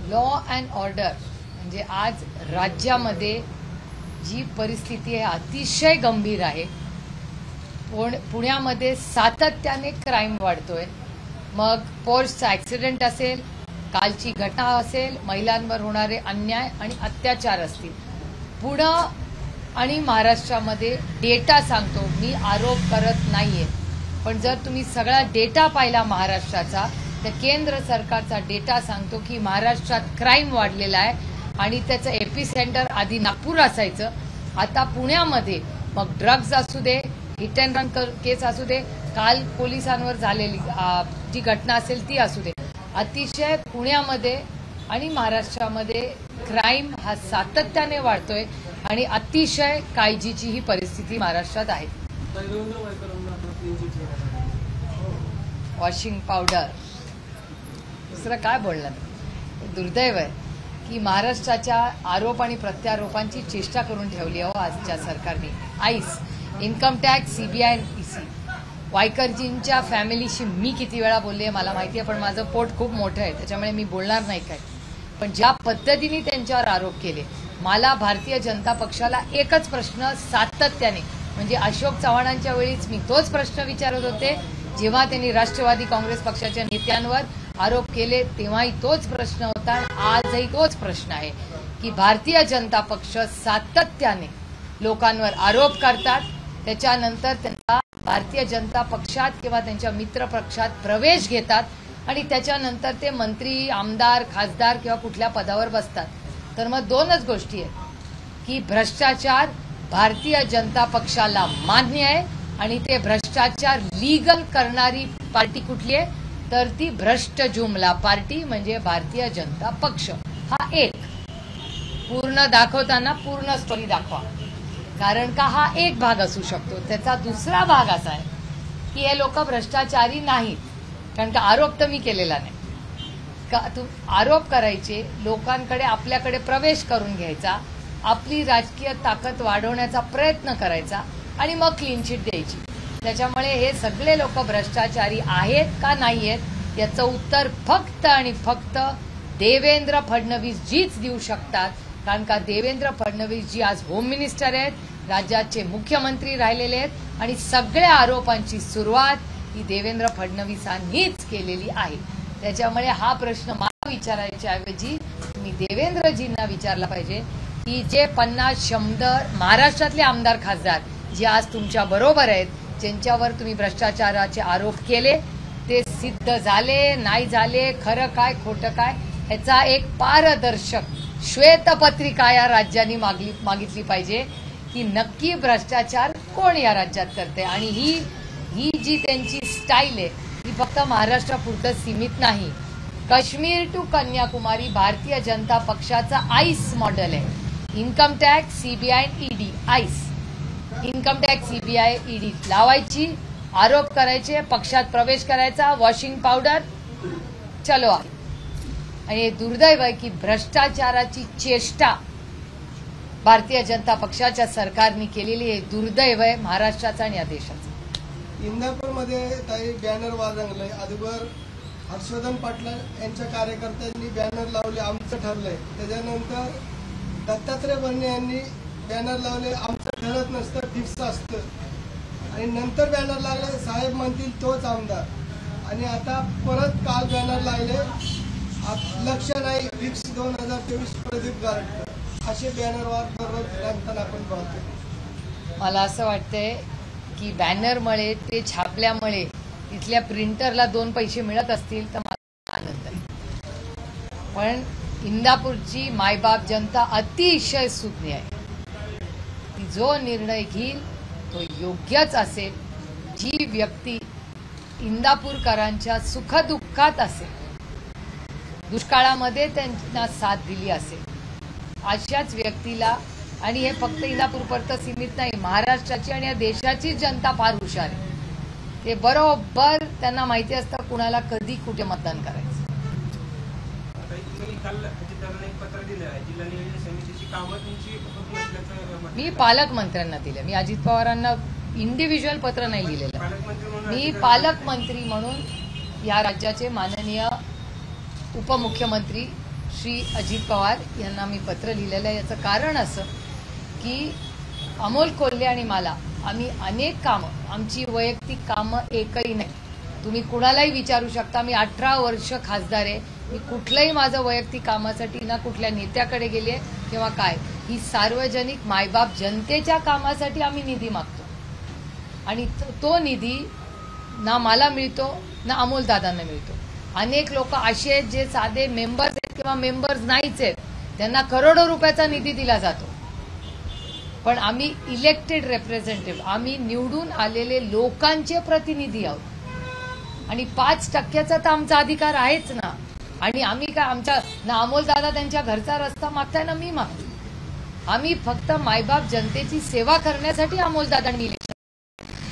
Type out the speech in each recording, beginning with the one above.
Law and order म्हणजे आज राज्यामध्ये जी परिस्थिती आहे अतिशय गंभीर आहे. पुण्यामध्ये सातत्याने क्राईम वाढतोय. मग पोर्सचा ॲक्सिडेंट असेल, कालची घटना असेल, महिलांवर होणारे अन्याय आणि अत्याचार असतील. पुणे आणि महाराष्ट्रामध्ये डेटा सांगतो, मी आरोप करत नाहीये, पण जर तुम्ही सगळा डेटा पाहिला महाराष्ट्राचा तर केंद्र सरकारचा डेटा सांगतो की महाराष्ट्रात क्राईम वाढलेला आहे आणि त्याचं एपिसेंटर आधी नागपूर असायचं, आता पुण्यामध्ये मग ड्रग्ज असू दे, हिट अँड रन केस असू दे, काल पोलिसांवर झालेली जी घटना असेल ती असू दे, अतिशय पुण्यामध्ये आणि महाराष्ट्रामध्ये क्राईम हा सातत्याने वाढतोय आणि अतिशय काळजीची ही परिस्थिती महाराष्ट्रात आहे. वॉशिंग पावडर, दुसरं काय बोलणार. दुर्दैव आहे की महाराष्ट्राच्या आरोप आणि प्रत्यारोपांची चेष्टा करून ठेवली आहे आजच्या सरकारने. आईस, इन्कम टॅक्स, सीबीआय, ईसी. वायकरजींच्या फॅमिलीशी मी किती वेळा बोलली आहे मला माहिती आहे, पण माझं पोट खूप मोठं आहे त्याच्यामुळे मी बोलणार नाही काय. पण ज्या पद्धतीने त्यांच्यावर आरोप केले, मला भारतीय जनता पक्षाला एकच प्रश्न सातत्याने, म्हणजे अशोक चव्हाणांच्या वेळीच मी तोच प्रश्न विचारत होते, जेव्हा त्यांनी राष्ट्रवादी काँग्रेस पक्षाच्या नेत्यांवर आरोप केले तेव्हाही तोच प्रश्न होता, आजही तोच प्रश्न आहे की भारतीय जनता पक्ष सातत्याने लोकांवर आरोप करतात, त्याच्यानंतर त्यांना भारतीय जनता पक्षात किंवा त्यांच्या मित्र पक्षात प्रवेश घेतात आणि त्याच्यानंतर ते मंत्री, आमदार, खासदार किंवा कुठल्या पदावर बसतात. तर मग दोनच गोष्टी आहेत की भ्रष्टाचार भारतीय जनता पक्षाला मान्य आहे आणि ते भ्रष्टाचार लीगल करणारी पार्टी कुठली आहे तर ती भ्रष्ट जुमला पार्टी म्हणजे भारतीय जनता पक्ष. हा एक पूर्ण दाखवताना पूर्ण स्टोरी दाखवा, कारण का हा एक भाग असू शकतो. त्याचा दुसरा भाग असा आहे की हे लोक भ्रष्टाचारी नाहीत, कारण का आरोप तर मी केलेला नाही. आरोप करायचे, लोकांकडे आपल्याकडे प्रवेश करून घ्यायचा, आपली राजकीय ताकद वाढवण्याचा प्रयत्न करायचा आणि मग क्लीन चिट द्यायची. त्याच्यामुळे हे सगळे लोक भ्रष्टाचारी आहेत का नाही आहेत याचं उत्तर फक्त आणि फक्त देवेंद्र फडणवीस जीच देऊ शकतात, कारण का देवेंद्र फडणवीस जी आज होम मिनिस्टर आहेत, राज्याचे मुख्यमंत्री राहिलेले आहेत आणि सगळ्या आरोपांची सुरुवात ही देवेंद्र फडणवीसांनीच केलेली आहे. त्याच्यामुळे हा प्रश्न मला विचारायच्या ऐवजी तुम्ही देवेंद्रजींना विचारला पाहिजे की जे 50-100 महाराष्ट्रातले आमदार खासदार जे आज तुमच्या बरोबर आहेत, ज्यांच्यावर तुम्ही भ्रष्टाचाराचे आरोप केले, ते सिद्ध झाले नाही झाले, खरं काय खोटं काय ह्याचा एक पारदर्शक श्वेतपत्रिका या राज्यांनी मागितली पाहिजे की नक्की भ्रष्टाचार कोण या राज्यात करते. आणि ही जी त्यांची स्टाईल आहे ही फक्त महाराष्ट्रापुरतं सीमित नाही. काश्मीर टू कन्याकुमारी भारतीय जनता पक्षाचा आईस मॉडेल आहे. Income tax, CBI, ED. Ice, income tax, CBI, ED लावायची, आरोप करायचे, पक्षात प्रवेश करायचा, वॉशिंग पावडर चलो आहे. आणि हे दुर्दैव आहे की भ्रष्टाचाराची चेष्टा भारतीय जनता पक्षाच्या सरकारने केलेली आहे. दुर्दैव आहे महाराष्ट्राचा आणि या देशाचा. इंदापूरमध्ये काही बॅनर वाजवलंय. अगोदर हर्षवर्धन पाटील यांच्या कार्यकर्त्यांनी बॅनर लावले, आमचं ठरलंय. त्याच्यानंतर दत्तात्रय भरणे यांनी बॅनर लावले, आमचं ठरत नसतं, फिक्स असतं. आणि नंतर बॅनर लागले, साहेब म्हणतील तोच आमदार. आणि आता परत काल बॅनर लागले, लक्ष नाही, फिक्स 2024 प्रदीप गारटकर. असे बॅनरवर दररोज रंगताना आपण पाहतो. मला असं वाटतंय की बॅनरमुळे, ते छापल्यामुळे इथल्या प्रिंटरला 2 पैसे मिळत असतील तर मला आनंद आहे. पण इंदापूरची मायबाप जनता अतिशय सुज्ञ आहे. ती जो निर्णय घेईल तो योग्यच असेल. जी व्यक्ती इंदापूरकरांच्या सुखदुःखात असेल, दुष्काळामध्ये त्यांना साथ दिली असेल, अशाच व्यक्तीला, आणि हे फक्त इंदापूरपर्यंत सीमित नाही, महाराष्ट्राची आणि या देशाची जनता फार हुशार आहे. ते बरोबर त्यांना माहिती असतं कुणाला कधी कुठे मतदान करायचं. मी पालकमंत्र्यांना दिले. मी अजित पवारांना इंडिव्हिज्युअल पत्र नाही लिहिलेलं. मी पालकमंत्री म्हणून या राज्याचे माननीय उपमुख्यमंत्री श्री अजित पवार यांना मी पत्र लिहिलेलं आहे. याचं कारण असं की अमोल कोल्हे आणि मला आम्ही अनेक कामं, आमची वैयक्तिक कामं एकही नाही. तुम्ही कुणालाही विचारू शकता. मी 18 वर्ष खासदार आहे. मी कुठलंही माझं वैयक्तिक कामासाठी ना कुठल्या नेत्याकडे गेले किंवा काय. ही सार्वजनिक मायबाप जनतेच्या कामासाठी आम्ही निधी मागतो आणि तो निधी ना मला मिळतो ना अमोलदादांना मिळतो. अनेक लोक असे आहेत जे साधे मेंबर्स आहेत किंवा मेंबर्स नाहीच आहेत, त्यांना करोडो रुपयाचा निधी दिला जातो. पण आम्ही इलेक्टेड रिप्रेझेंटेटिव्ह, आम्ही निवडून आलेले लोकांचे प्रतिनिधी आहोत आणि 5% तर आमचा अधिकार आहेच ना. आणि आम्ही काय आमच्या ना अमोलदादा त्यांच्या घरचा रस्ता मागताय ना मी मागतो. आम्ही फक्त मायबाप जनतेची सेवा करण्यासाठी अमोलदादांनी इलेक्शन,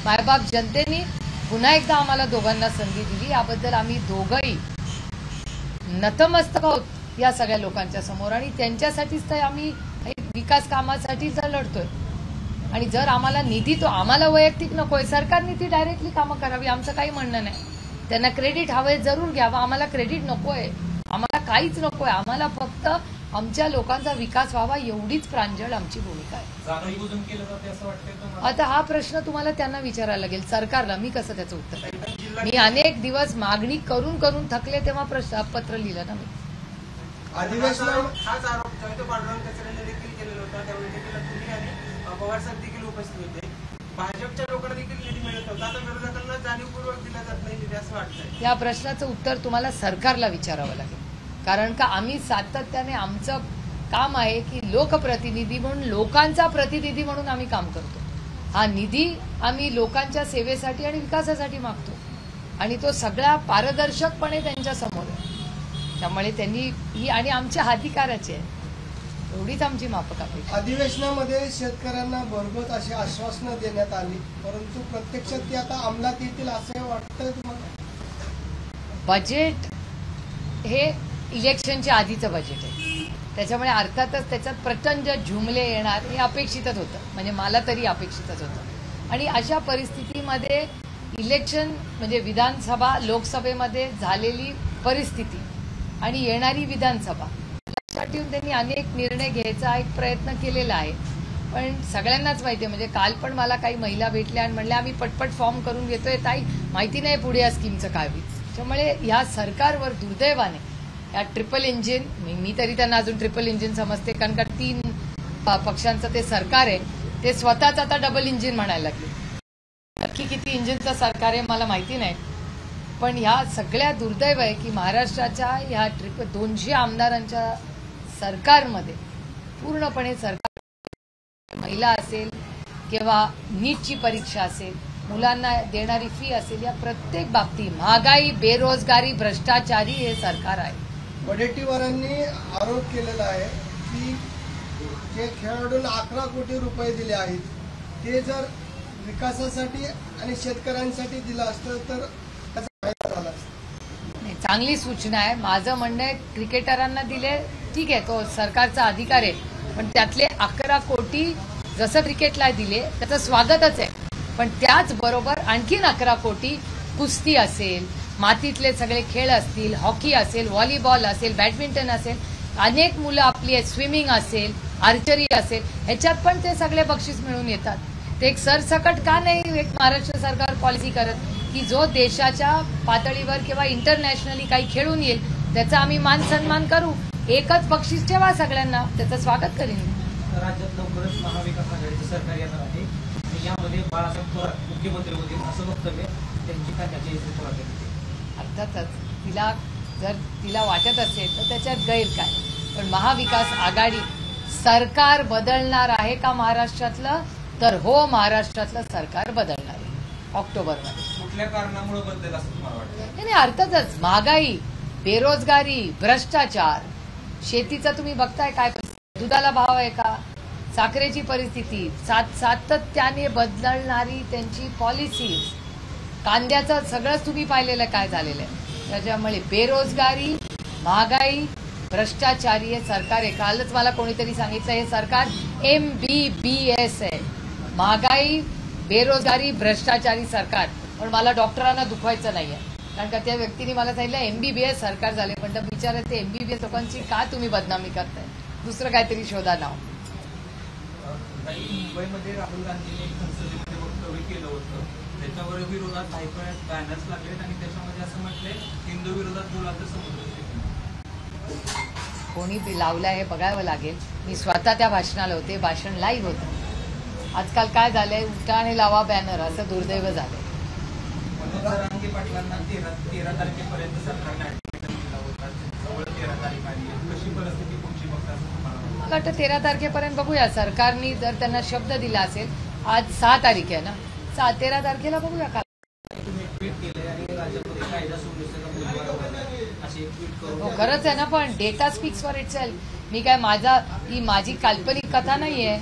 मायबाप जनतेने पुन्हा एकदा आम्हाला दोघांना संधी दिली. याबद्दल आम्ही दोघंही नतमस्तक आहोत या सगळ्या लोकांच्या समोर आणि त्यांच्यासाठीच तर आम्ही विकास कामासाठी तर लढतोय. आणि जर आम्हाला निधी, तो आम्हाला वैयक्तिक नकोय, सरकारने ती डायरेक्टली कामं करावी, आमचं काही म्हणणं नाही. त्यांना क्रेडिट हवंय जरूर घ्यावं, आम्हाला क्रेडिट नकोय, आम्हाला काहीच नकोय. आम्हाला फक्त आमच्या लोकांचा विकास व्हावा एवढीच प्रांजळ आमची भूमिका आहे. आता हा प्रश्न तुम्हाला त्यांना विचारायला लागेल, सरकारला. मी कसं त्याचं उत्तर? मी अनेक दिवस मागणी करून करून थकले तेव्हा पत्र लिहिलं ना मी. अधिवेशनात हाच आरोप पांडुरंग कचरेने देखील केलेला होता. त्यावेळी देखील तुम्ही आणि पवार साहेब देखील उपस्थित होते. भाजपच्या लोकांना देखील निधी मिळत होता. आता विरोधकांना जाणीवपूर्वक दिला जात नाही निधी असं वाटतंय. या प्रश्नाचं उत्तर तुम्हाला सरकारला विचारावं लागेल. कारण का आम्ही सातत्याने, आमचं काम आहे की लोकप्रतिनिधी म्हणून, लोकांचा प्रतिनिधी म्हणून आम्ही काम करतो. हा निधी आम्ही लोकांच्या सेवेसाठी आणि विकासासाठी मागतो आणि तो सगळा पारदर्शकपणे त्यांच्या समोर आहे. त्यामुळे त्यांनी ही आणि आमच्या अधिकाराची आहे, एवढीच आमची माफक अपेक्षा. अधिवेशनामध्ये शेतकऱ्यांना भरघोस अशी आश्वासनं देण्यात आली, परंतु प्रत्यक्षात ती आता अंमलात येतील असं वाटतंय तुम्हाला? बजेट हे इलेक्शनच्या आधीचं बजेट आहे, त्याच्यामुळे अर्थातच त्याच्यात प्रचंड जुमले येणार हे अपेक्षितच होतं. म्हणजे मला तरी अपेक्षितच होतं. आणि अशा परिस्थितीमध्ये इलेक्शन म्हणजे विधानसभा, लोकसभेमध्ये झालेली परिस्थिती आणि येणारी विधानसभा लक्षात ठेवून त्यांनी अनेक निर्णय घ्यायचा एक प्रयत्न केलेला आहे. पण सगळ्यांनाच माहिती आहे, म्हणजे काल पण मला काही महिला भेटल्या आणि म्हणल्या आम्ही पटपट फॉर्म करून घेतोय ताई, माहिती नाही पुढे या स्कीमचं काय होईल. त्यामुळे ह्या सरकारवर दुर्दैवाने या ट्रिपल इंजिन, मी तरी त्यांना अजून ट्रिपल इंजिन समजते, कारण का 3 पक्षांचं ते सरकार आहे, ते स्वतःच आता डबल इंजिन म्हणायला लागले. नक्की किती इंजिनचं सरकार आहे मला माहिती नाही. पण ह्या सगळ्या दुर्दैव आहे की महाराष्ट्राच्या ह्या 200 आमदारांच्या सरकारमध्ये पूर्णपणे सरकार, महिला असेल किंवा नीटची परीक्षा असेल, मुलांना देणारी फी असेल, या प्रत्येक बाबतीत महागाई, बेरोजगारी, भ्रष्टाचारी हे सरकार आहे. वडेट्टीवारांनी आरोप केलेला आहे की जे खेळाडूंना 11 कोटी रुपये दिले आहेत ते जर विकासासाठी आणि शेतकऱ्यांसाठी दिलं असतं तर त्याचा फायदा झाला असता. नाही, चांगली सूचना आहे. माझं म्हणणं आहे क्रिकेटरांना दिले ठीक आहे, तो सरकारचा अधिकार आहे, पण त्यातले 11 कोटी जसं क्रिकेटला दिले त्याचं स्वागतच आहे. पण त्याचबरोबर आणखीन 11 कोटी कुस्ती असेल, मातीतले सगळे खेळ असतील, हॉकी असेल, व्हॉलीबॉल असेल, बॅडमिंटन असेल, अनेक मुलं आपली आहेत, स्विमिंग असेल, आर्चरी असेल, ह्याच्यात पण ते सगळे बक्षीस मिळून येतात. ते एक सरसकट का नाही एक महाराष्ट्र सरकार पॉलिसी करत की जो देशाच्या पातळीवर किंवा इंटरनॅशनली काही खेळून येईल त्याचा आम्ही मान सन्मान करू, एकच बक्षीस ठेवा सगळ्यांना, त्याचं स्वागत करीन. राज्यात लवकरच महाविकास आघाडीचे सरकार येणार आहे आणि यामध्ये बाळासाहेब थोरात मुख्यमंत्री होतील असं वक्तव्य त्यांची खात्याचे थोरात यांनी. अर्थातच जर तिला वाटत असेल तर त्याच्यात गैर काय. पण महाविकास आघाडी सरकार बदलणार आहे का महाराष्ट्रातलं? तर हो, महाराष्ट्रातलं सरकार बदलणार आहे ऑक्टोबरमध्ये. कुठल्या कारणामुळे बदलेल असं तुम्हाला वाटतं? नाही, अर्थातच महागाई, बेरोजगारी, भ्रष्टाचार, शेतीचं तुम्ही बघताय काय, दुधाला भाव आहे का, साखरेची परिस्थिती, सातत्याने बदलणारी त्यांची पॉलिसी, कांद्याचं सगळंच तुम्ही पाहिलेलं काय झालेलं आहे. त्याच्यामुळे बेरोजगारी, महागाई, भ्रष्टाचारी हे सरकार आहे. कालच मला कोणीतरी सांगितलं हे सरकार MBBS आहे, महागाई, बेरोजगारी, भ्रष्टाचारी सरकार. पण मला डॉक्टरांना दुखवायचं नाहीये, कारण का त्या व्यक्तीने मला सांगितलं MBBS सरकार झाले, पण त्या बिचारा ते MBBS लोकांची का तुम्ही बदनामी करताय, दुसरं काहीतरी शोधा नाव. मुंबईमध्ये राहुल गांधींनी एक संसदेमध्ये वक्तव्य केलं होतं, त्याच्यावर विरोधात बॅनर्स लागलेत आणि त्याच्यामध्ये असं म्हटलंय हिंदू विरोधात गुलाचं समुद्र. कोणी लावलं हे बघावं लागेल. मी स्वतः त्या भाषणाला होते, भाषण लाईव्ह होतं. आजकाल काय झालंय, उठा आणि लावा बॅनर असं दुर्दैव झालंय. रांगे पाटलांना 13 तारखेपर्यंत सरकारने अल्टिमेटम दिला होता, जवळ 13 तारीख आली आहे. कशी परिस्थिती पुढची बघता असं तुम्हाला वाटतं? मला वाटतं 13 तारखेपर्यंत बघूया. सरकारने जर त्यांना शब्द दिला असेल, आज 6 तारीख आहे ना, 13 तारखेला बघूया. का तुम्ही ट्विट केलंय आणि राज्यामध्ये कायदा सुव्यवस्थेचा बोलबाला होता असे ट्विट करून हो खरंच आहे ना, पण डेटा स्पीक्स फॉर इटसेल्फ. मी काय ही माझी काल्पनिक कथा नाहीये.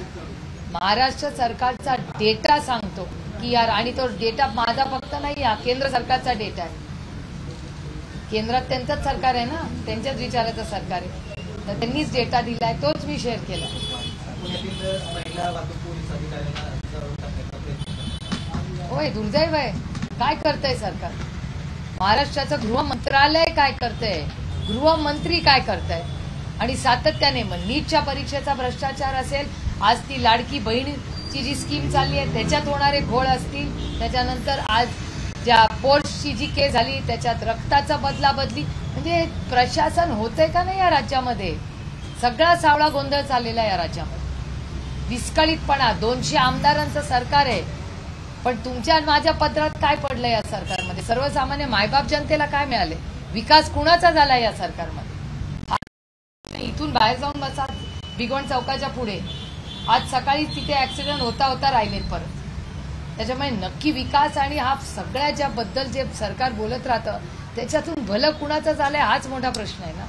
महाराष्ट्र सरकारचा डेटा सांगतो की यार, आणि तो डेटा माझा फक्त नाही, हा केंद्र सरकारचा डेटा आहे. केंद्रात त्यांचंच सरकार आहे ना, त्यांच्याच विचाराचं सरकार आहे, तर त्यांनीच डेटा दिलाय, तोच मी शेअर केला. पुण्यातील महिला वाहतूक पोलीस अधिकाऱ्यांना दरोडा टाकण्याचा प्रयत्न. होय, दुर्दैव आहे. काय करतंय सरकार? महाराष्ट्राचं गृह मंत्रालय काय करतंय, गृहमंत्री काय करताय, आणि सातत्याने मग नीटच्या परीक्षेचा भ्रष्टाचार असेल, आज ती लाडकी बहिणीची जी स्कीम चालली आहे त्याच्यात होणारे घोळ असतील, त्याच्यानंतर आज ज्या पोर्ट्सची जी केस झाली त्याच्यात रक्ताचा बदला बदली, म्हणजे प्रशासन होतंय का नाही या राज्यामध्ये? सगळा सावळा गोंधळ चाललेला आहे या राज्यामध्ये. विस्कळीतपणा. 200 आमदारांचं सरकार आहे, पण तुमच्या माझ्या पदरात काय पडलं या सरकारमध्ये? सर्वसामान्य मायबाप जनतेला काय मिळाले? विकास कुणाचा झाला या सरकारमध्ये? इथून बाहेर जाऊन बसा भिगवण चौकाच्या पुढे, आज सकाळी तिथे ऍक्सिडेंट होता होता राहिलेत परत. त्याच्यामुळे नक्की विकास आणि हा सगळ्या ज्याबद्दल जे सरकार बोलत राहतं त्याच्यातून भलं कुणाचं झालंय हाच मोठा प्रश्न आहे ना.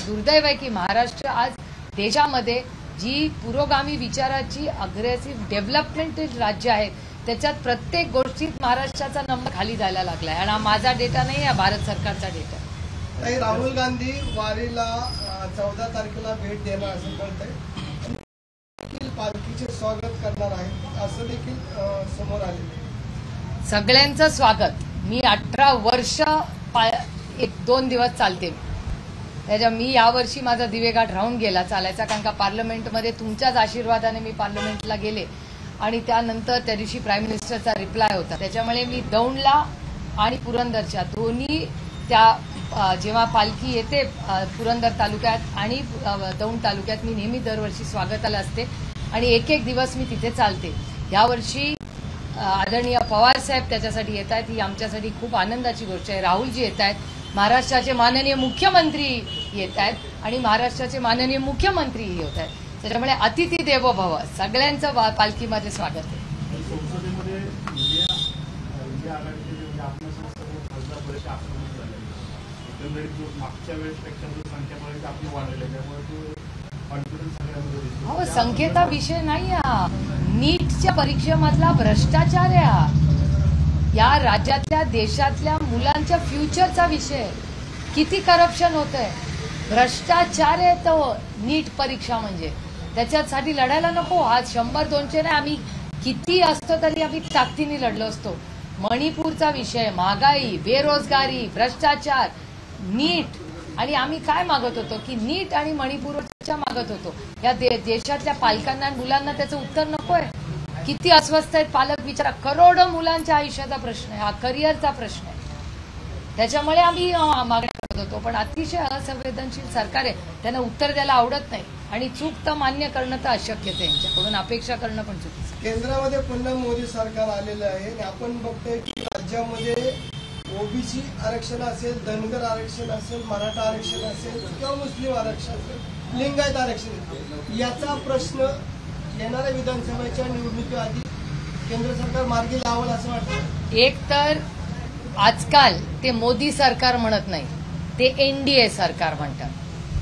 दुर्दैव आहे की महाराष्ट्र आज देशामध्ये जी पुरोगामी विचाराची अग्रेसिव्ह डेव्हलपमेंट राज्य आहेत त्याच्यात प्रत्येक गोष्टीत महाराष्ट्राचा नंबर खाली जायला लागलाय. आणि हा माझा डेटा नाही, हा भारत सरकारचा डेटा आहे. ताई, राहुल गांधी वारीला 14 तारखेला भेट देणार असं कळतंय, पालखीचे स्वागत करणार आहे असं देखील समोर आले. सगळ्यांचं स्वागत. मी 18 वर्ष 1-2 दिवस चालते. मी यावर्षी माझा दिवेघाट राहून गेला चालायचा, कारण का पार्लमेंटमध्ये तुमच्याच आशीर्वादाने मी पार्लमेंटला गेले आणि त्यानंतर त्या दिवशी प्राईम मिनिस्टरचा रिप्लाय होता. त्याच्यामुळे मी दौंडला आणि पुरंदरच्या दोन्ही त्या जेव्हा पालखी येते पुरंदर तालुक्यात आणि दौंड तालुक्यात मी नेहमी दरवर्षी स्वागताला असते आणि एक दिवस मी तिथे चालते. यावर्षी आदरणीय पवार साहेब त्याच्यासाठी येत आहेत, ही आमच्यासाठी खूप आनंदाची गोष्ट आहे. राहुलजी येत आहेत, महाराष्ट्राचे माननीय मुख्यमंत्री येत आहेत आणि महाराष्ट्राचे माननीय मुख्यमंत्रीही होत आहेत. त्याच्यामुळे अतिथी देवो भव, सगळ्यांचं पालखीमध्ये स्वागत आहे. संसदेमध्ये इंडिया आघाडीचे म्हणजे आपल्या खासदार बरेचसे आक्रमक झाले, एकंदरीत जो मागच्या वेळेसपेक्षा जो संख्या बरेच आपली वाढलेली आहे, त्यामुळे तो कॉन्फिडन्स सगळ्यांमध्ये दिसतो. हो, संख्येचा विषय नाही हा, नीटच्या परीक्षेमधला भ्रष्टाचार आहे हा. या राज्यातल्या देशातल्या मुलांच्या फ्युचरचा विषय. किती करप्शन होतंय, भ्रष्टाचार आहे तो नीट परीक्षा म्हणजे. त्याच्यासाठी लढायला नको. आज 100-200 नाही, आम्ही किती असतो तरी आम्ही ताकदीने लढलो असतो. मणिपूरचा विषय, महागाई, बेरोजगारी, भ्रष्टाचार, नीट, आणि आम्ही काय मागत होतो की नीट आणि मणिपूरच्या मागत होतो. या देशातल्या पालकांना आणि मुलांना त्याचं उत्तर नकोय. किती अस्वस्थ आहेत पालक विचारा. करोडो मुलांच्या आयुष्याचा प्रश्न आहे हा, करिअरचा प्रश्न आहे. त्याच्यामुळे आम्ही मागण्या करत होतो, पण अतिशय असंवेदनशील सरकार आहे, त्यांना उत्तर द्यायला आवडत नाही आणि चूक तर मान्य करणं तर अशक्यच आहे. यांच्याकडून अपेक्षा करणं पण चुकीचं. केंद्रामध्ये पुन्हा मोदी सरकार आलेलं आहे आणि आपण बघतोय की राज्यामध्ये ओबीसी आरक्षण असेल, धनगर आरक्षण असेल, मराठा आरक्षण असेल किंवा मुस्लिम आरक्षण असेल, लिंगायत आरक्षण असेल, याचा प्रश्न येणाऱ्या विधानसभेच्या निवडणुकीआधी केंद्र सरकार मार्गी लावलं असं वाटतं. एक तर आजकाल ते मोदी सरकार म्हणत नाही, ते NDA सरकार म्हणतात.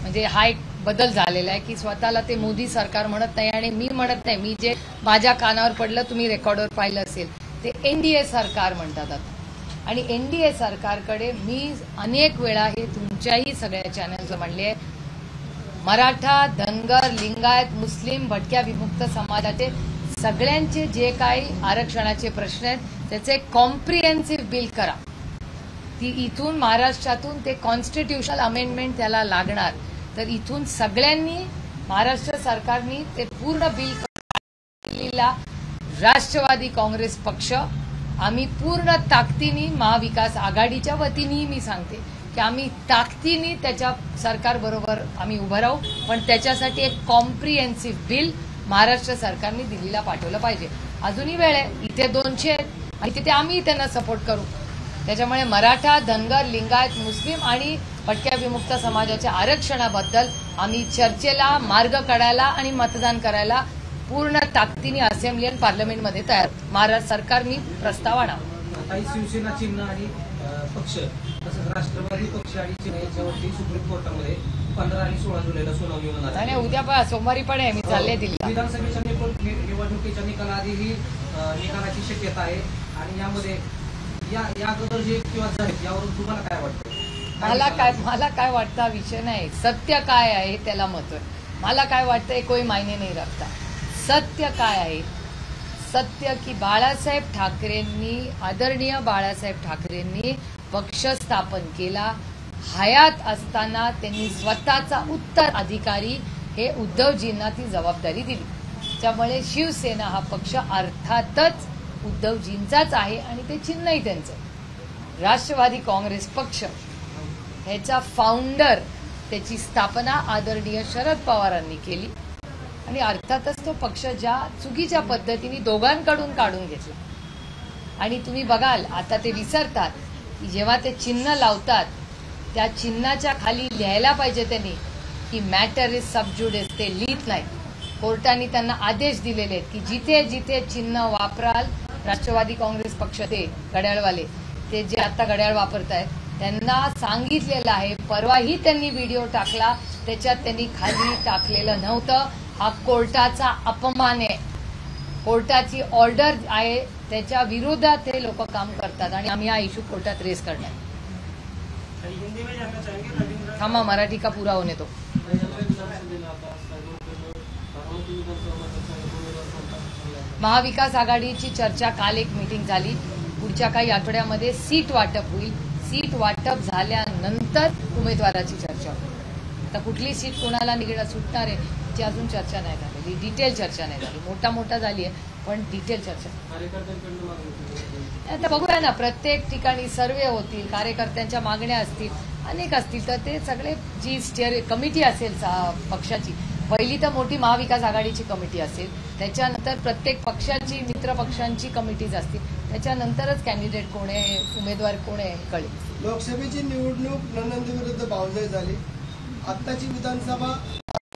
म्हणजे हा एक बदल झालेला आहे की स्वतःला ते मोदी सरकार म्हणत नाही आणि मी म्हणत नाही. मी जे माझ्या कानावर पडलं, तुम्ही रेकॉर्डवर पाहिलं असेल, ते NDA सरकार म्हणतात आता. आणि NDA सरकारकडे मी अनेक वेळा हे तुमच्याही सगळ्या चॅनल्सवर म्हणले आहे, मराठा, धनगर, लिंगायत, मुस्लिम, भटक्या विमुक्त समाजाचे सगळ्यांचे जे काही आरक्षणाचे प्रश्न आहेत त्याचे कॉम्प्रिहेन्सिव्ह बिल करा. ती इथून महाराष्ट्रातून ते कॉन्स्टिट्यूशनल अमेंडमेंट त्याला लागणार, तर इथून सगळ्यांनी महाराष्ट्र सरकारनी ते पूर्ण बिल दिलेला राष्ट्रवादी काँग्रेस पक्ष आम्ही पूर्ण ताकदीने महाविकास आघाडीच्या वतीने मी सांगते की आम्ही ताकदीने त्याच्या सरकारबरोबर आम्ही उभं राहू, पण त्याच्यासाठी एक कॉम्प्रिहेन्सिव्ह बिल महाराष्ट्र सरकारने दिल्लीला पाठवलं पाहिजे. अजूनही वेळ आहे, इथे 200 आहेत आणि तिथे आम्ही त्यांना सपोर्ट करू. त्याच्यामुळे मराठा, धनगर, लिंगायत, मुस्लिम आणि भटक्या विमुक्त समाजाच्या आरक्षणाबद्दल आम्ही चर्चेला, मार्ग काढायला आणि मतदान करायला पूर्ण ताकदीने असेंब्ली आणि पार्लमेंटमध्ये तयार. महाराष्ट्र सरकारने प्रस्ताव आणावा. काही शिवसेना चिन्ह आणि पक्ष तसंच राष्ट्रवादी पक्ष आणि चिन्ह याच्यावरती सुप्रीम कोर्टामध्ये 15 आणि 16 जुलैला सुनावणी होणार आणि उद्या पण सोमवारी पण आहे, मी चालले दिल्लीला. विधानसभेच्या निवडणुकीच्या निकालाआधीही निकालाची शक्यता आहे आणि यामध्ये या अगोदर जे किंवा आहेत यावरून तुम्हाला काय वाटतं? मला काय वाटतं हा विषय नाही, सत्य काय आहे त्याला महत्व आहे. मला काय वाटतंय कोई मायने नाही रखता. सत्य काय आहे? सत्य की बाळासाहेब ठाकरेंनी, आदरणीय बाळासाहेब ठाकरेंनी पक्ष स्थापन केला. हयात असताना त्यांनी स्वतःचा उत्तराधिकारी हे उद्धवजींना ती जबाबदारी दिली. त्यामुळे शिवसेना हा पक्ष अर्थातच उद्धवजींचाच आहे आणि ते चिन्हही त्यांचं. राष्ट्रवादी काँग्रेस पक्ष ह्याचा फाउंडर, त्याची स्थापना आदरणीय शरद पवारांनी केली आणि अर्थातच तो पक्ष ज्या चुकीच्या पद्धतीने दोघांकडून काढून घेतला. आणि तुम्ही बघाल आता ते विसरतात की जेव्हा ते चिन्ह लावतात त्या चिन्हाच्या खाली लिहायला पाहिजे त्यांनी की मॅटर इज सबज्युडिस. ते लिहित नाही. कोर्टाने त्यांना आदेश दिलेले आहेत की जिथे जिथे चिन्ह वापराल, राष्ट्रवादी काँग्रेस पक्ष ते घड्याळवाले, ते जे आता घड्याळ वापरतायत त्यांना सांगितलेलं आहे. परवाही त्यांनी व्हिडिओ टाकला, त्याच्यात त्यांनी खाली टाकलेलं नव्हतं. हा कोर्टाचा अपमान आहे. कोर्टाची ऑर्डर आहे, त्याच्या विरोधात हे लोक काम करतात आणि आम्ही हा इश्यू कोर्टात रेस करणार. हिंदी में जानना चाहेंगे रविंद्र? थांबा, मराठी का पूरा होने तो. महाविकास आघाडीची चर्चा काल एक मीटिंग झाली. पुढच्या काही आठवड्यामध्ये सीट वाटप होईल. सीट वाटप झाल्यानंतर उमेदवाराची चर्चा होईल. आता कुठली सीट कोणाला निघणं सुटणार आहे याची अजून चर्चा नाही झालेली, डिटेल चर्चा नाही झाली. मोठा झाली आहे पण डिटेल चर्चा. आता बघूया ना, प्रत्येक ठिकाणी सर्वे होतील, कार्यकर्त्यांच्या मागण्या असतील, अनेक असतील, तर ते सगळे जी कमिटी असेल पक्षाची, पहिली तर मोठी महाविकास आघाडीची कमिटी असेल, त्याच्यानंतर प्रत्येक पक्षाची, मित्र पक्षांची कमिटीज असतील, त्याच्यानंतरच कॅन्डिडेट कोण आहे, उमेदवार कोण आहे हे कळेल. लोकसभेची निवडणूक नणंद विरुद्ध भावजय झाली. आत्ताची विधानसभा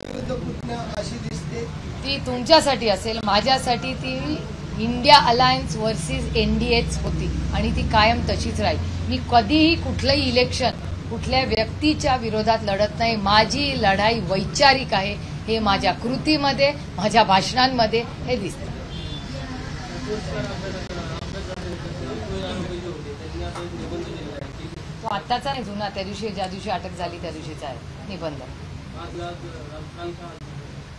विरुद्ध पुतण्या अशी दिसते. ती तुमच्यासाठी असेल, माझ्यासाठी ती इंडिया अलायन्स वर्सेस एनडीएच होती आणि ती कायम तशीच राहील. मी कधीही कुठलंही इलेक्शन कुठल्या व्यक्तीच्या विरोधात लढत नाही. माझी लढाई वैचारिक आहे. हे माझ्या कृतीमध्ये, माझ्या भाषणांमध्ये हे दिसतं. तो आत्ताचा नाही, जुना, त्या दिवशी ज्या दिवशी अटक झाली त्या दिवशीचा आहे निबंध.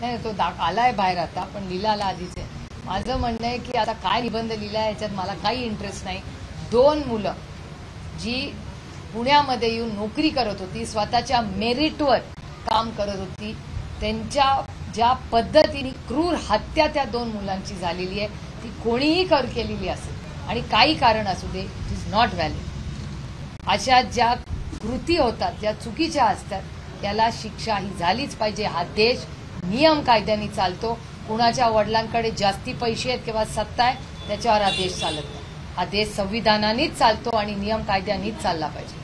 नाही, तो आलाय बाहेर आता, पण लिहिला आधीच आहे. माझं म्हणणं आहे की आता काय निबंध लिहिलाय याच्यात मला काही इंटरेस्ट नाही. 2 मुलं जी पुण्यामध्ये येऊन नोकरी करत होती, स्वतःच्या मेरिटवर काम करत होती, त्यांच्या ज्या पद्धतीने क्रूर हत्या त्या 2 मुलांची झालेली आहे, ती कोणीही केलेली असेल आणि काही कारण असू दे, इट इज नॉट व्हॅलिड. अशा ज्या कृती होतात, ज्या चुकीच्या असतात, त्याला शिक्षा ही झालीच पाहिजे. हा देश नियम कायद्याने चालतो. कुणाच्या वडिलांकडे जास्ती पैसे आहेत किंवा सत्ता आहे त्याच्यावर हा देश चालत नाही. हा देश संविधानानेच चालतो आणि नियम कायद्यानेच चालला पाहिजे.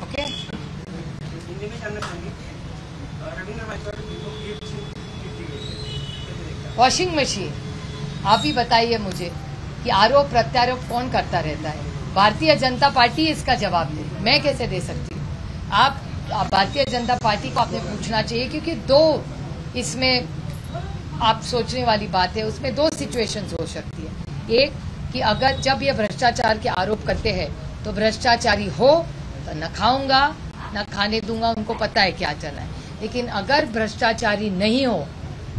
ओके. हिंदी में जानना चाहेंगे रविंद्र भाईचारे को वॉशिंग मशीन, आप ही बताइए मुझे कि आरोप प्रत्यारोप कौन करता रहता है? भारतीय जनता पार्टी इसका जवाब दे. मैं कैसे दे सकती हूँ? आप भारतीय जनता पार्टी को आपने पूछना चाहिए, क्योंकि 2 इसमें आप सोचने वाली बात है. उसमें 2 सिचुएशंस हो सकती है. एक कि अगर जब ये भ्रष्टाचार के आरोप करते हैं तो भ्रष्टाचारी हो तो न खाऊंगा न खाने दूंगा, उनको पता है क्या चला है. लेकिन अगर भ्रष्टाचारी नहीं हो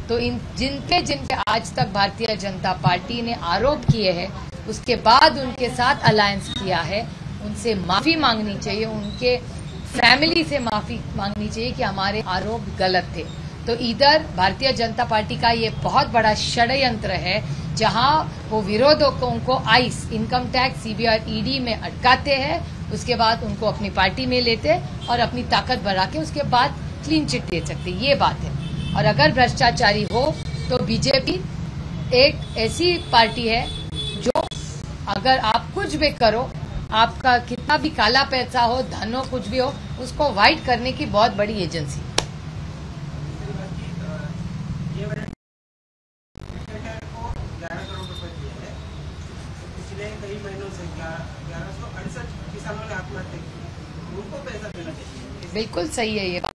तो इन जिनके आज तक भारतीय जनता पार्टी ने आरोप किए हैं उसके बाद उनके साथ अलायंस किया है, उनसे माफी मांगनी चाहिए, उनके फैमिली से माफी मांगनी चाहिए कि हमारे आरोप गलत थे। तो इधर भारतीय जनता पार्टी का ये बहुत बड़ा षड्यंत्र है, जहां वो विरोधकों को ice, income tax, CBI, ED में अटकाते हैं, उसके बाद उनको अपनी पार्टी में लेते और अपनी ताकत बढ़ा के उसके बाद क्लीन चिट दे सकते, ये बात है। और अगर भ्रष्टाचारी हो तो बीजेपी एक ऐसी पार्टी है जो अगर आप कुछ भी करो, आपका कितना भी काला पैसा हो, धन हो, कुछ भी हो, उसको व्हाइट करने की बहुत बड़ी एजेंसी। ये क्रिकेटर को 11 करोड़ रुपए दिए हैं। पिछले कई महीनों से 1168 किसानों ने आत्महत्या की, उनको पैसा देना चाहिए। बिल्कुल सही है ये बात,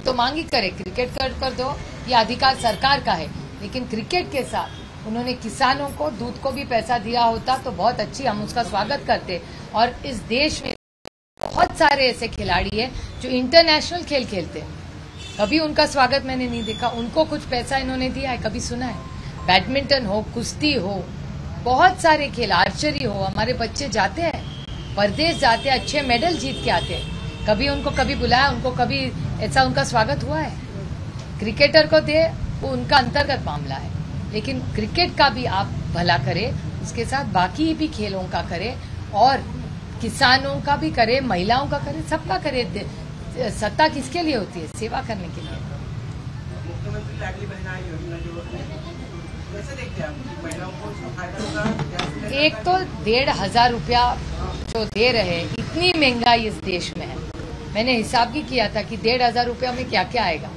तो मांग ही करे, क्रिकेट कर दो, ये अधिकार सरकार का है, लेकिन क्रिकेट के साथ उन्होंने किसानों को, दूध को भी पैसा दिया होता तो बहुत अच्छी, हम उसका स्वागत करते। और इस देश में बहुत सारे ऐसे खिलाड़ी हैं जो इंटरनेशनल खेल खेलते हैं, कभी उनका स्वागत मैंने नहीं देखा। उनको कुछ पैसा इन्होंने दिया है, कभी सुना है? बैडमिंटन हो, कुश्ती हो, बहुत सारे खेल, आर्चरी हो, हमारे बच्चे जाते हैं, परदेश जाते हैं, अच्छे मेडल जीत के आते हैं, कभी उनको कभी बुलाया, उनको कभी ऐसा उनका स्वागत हुआ है? क्रिकेटर को दे वो उनका अंतर्गत मामला है, लेकिन क्रिकेट का भी आप भला करें, उसके साथ बाकी भी खेलों का करें और किसानों का भी करे, महिलाओं का करे, सबका करे। सत्ता किसके लिए होती है? सेवा करने के लिए। मुख्यमंत्री लाडली बहना योजना जो कैसे देखते हैं आप, महिलाओं को उसका फायदा होगा? एक तो 1,500 रुपया जो दे रहे, इतनी महंगाई इस देश में है, मैंने हिसाब भी किया था कि 1,500 रुपया में क्या क्या आएगा,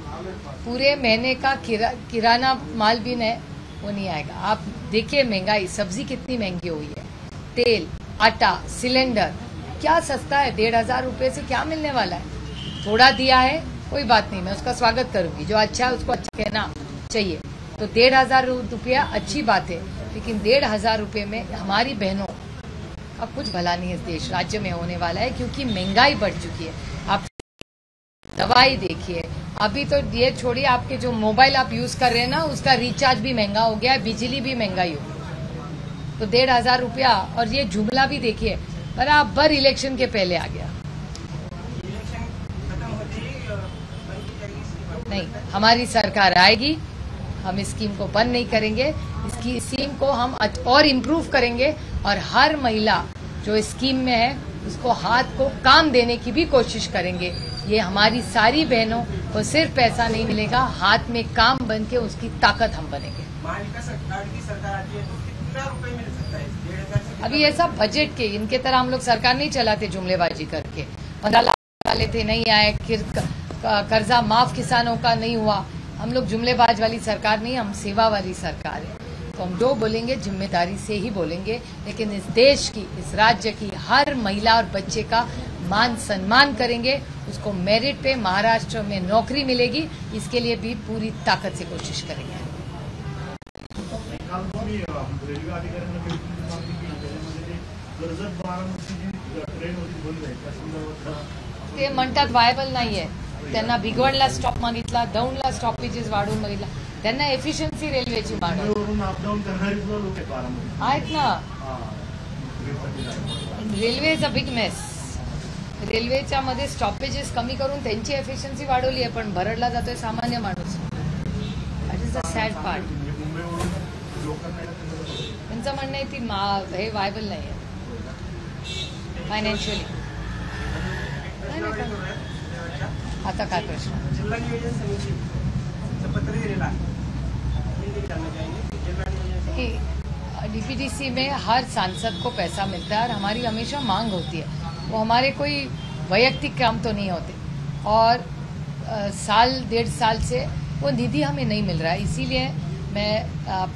पूरे महीने का किराना माल भी है वो नहीं आएगा। आप देखिए महंगाई, सब्जी कितनी महंगी हुई है, तेल, आटा, सिलेंडर, क्या सस्ता है। 1,500 रुपये से क्या मिलने वाला है? थोड़ा दिया है, कोई बात नहीं, मैं उसका स्वागत करूंगी, जो अच्छा है उसको अच्छा कहना चाहिए। तो 1,500 रुपया अच्छी बात है, लेकिन 1,500 रुपये में हमारी बहनों का कुछ भला नहीं इस देश राज्य में होने वाला है, क्योंकि महंगाई बढ़ चुकी है। आप दवाई देखिए, अभी तो ये छोड़िए, आपके जो मोबाइल आप यूज कर रहे हैं ना, उसका रिचार्ज भी महंगा हो गया है, बिजली भी महंगाई हो गई। तो 1,500 रुपया, और ये जुमला भी देखिए बराबर इलेक्शन के पहले आ गया। इलेक्शन खत्म होते ही बंद की जाएगी स्कीम? नहीं, हमारी सरकार आएगी, हम इस स्कीम को बंद नहीं करेंगे, इसकी स्कीम को हम और इम्प्रूव करेंगे, और हर महिला जो इस स्कीम में है उसको हाथ को काम देने की भी कोशिश करेंगे। ये हमारी सारी बहनों को सिर्फ पैसा नहीं मिलेगा, हाथ में काम बन के उसकी ताकत हम बनेंगे। महाविकास आघाड़ी की सरकार आती है तो कितना रुपए मिल सकता है? 1,500 से अभी ऐसा बजट के इनके तरह हम लोग सरकार नहीं चलाते जुमलेबाजी करके, 15 लाख वाले थे नहीं आए, कर्जा माफ किसानों का नहीं हुआ। हम लोग जुमलेबाज वाली सरकार नहीं, हम सेवा वाली सरकार है। तो हम जो बोलेंगे जिम्मेदारी से ही बोलेंगे, लेकिन इस देश की, इस राज्य की हर महिला और बच्चे का मान सम्मान करेंगे, उसको मेरिट पे महाराष्ट्र में नौकरी मिलेगी, इसके लिए भी पूरी ताकत से कोशिश करेंगे। काल तुम्ही रेल्वे अधिकाऱ्यांना भेटून मागणी केली, त्याच्यामध्ये ते कर्जत बारामती जी ट्रेन होती बंद आहे त्या संदर्भात ते म्हणतात व्हायबल नाहीये, त्यांना भिगवणला स्टॉप मागितला, दौंडला स्टॉपेजेस वाढवून मागितला, त्यांना एफिशियन्सी रेल्वेची मागणी मुंबईवरून अपडाऊन करणारी सुद्धा लोक आहेत बारामती. आहेत ना. Railway is a big mess. रेल्वेच्या मध्ये स्टॉपेजेस कमी करून त्यांची एफिशियन्सी वाढवली आहे, पण भरडला जातोय सामान्य माणूस. That is a sad part. मुंबईवरून लोकांना त्यांचं म्हणणं आहे ती हे व्हायबल नाही आहे फायनान्शियली. आता काय प्रश्न? जिल्हा नियोजन समितीचं पत्र दिलेलं आहे. हिंदी जानना चाहेंगे जिल्हा नियोजन समिति डीपीडीसी में हर सांसद को पैसा मिलता है और हमारी हमेशा मांग होती है, वो हमारे कोई वैयक्तिक काम तो नहीं होते, और साल 1.5 साल से वो निधि हमें नहीं मिल रहा है। इसीलिए मैं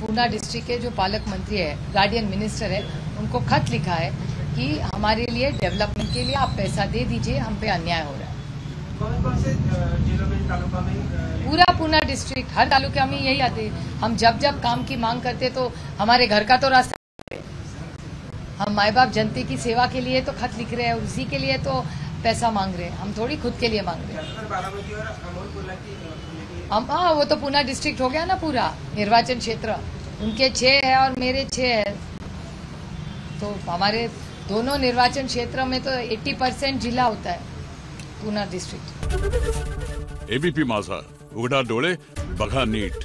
पूना डिस्ट्रिक्ट के जो पालक मंत्री है, गार्डियन मिनिस्टर है, उनको खत लिखा है कि हमारे लिए डेवलपमेंट के लिए आप पैसा दे दीजिए, हम पे अन्याय हो रहा है। कौन कौन से जिलों में, तालुका में? पूरा पूना डिस्ट्रिक्ट, हर तालुका में यही आते हैं। हम जब जब काम की मांग करते तो हमारे घर का तो रास्ता, हम माए बाप जनता की सेवा के लिए तो खत लिख रहे हैं, उसी के लिए तो पैसा मांग रहे हैं, हम थोड़ी खुद के लिए मांग रहे हैं। बारामती और अमोलपुरा की हम वो तो पूना डिस्ट्रिक्ट हो गया ना, पूरा निर्वाचन क्षेत्र उनके 6 है और मेरे 6 है। तो हमारे दोनों निर्वाचन क्षेत्र में तो 80% जिला होता है, पूना डिस्ट्रिक्ट। एबीपी माझा, उघडा डोळे बघा नीट।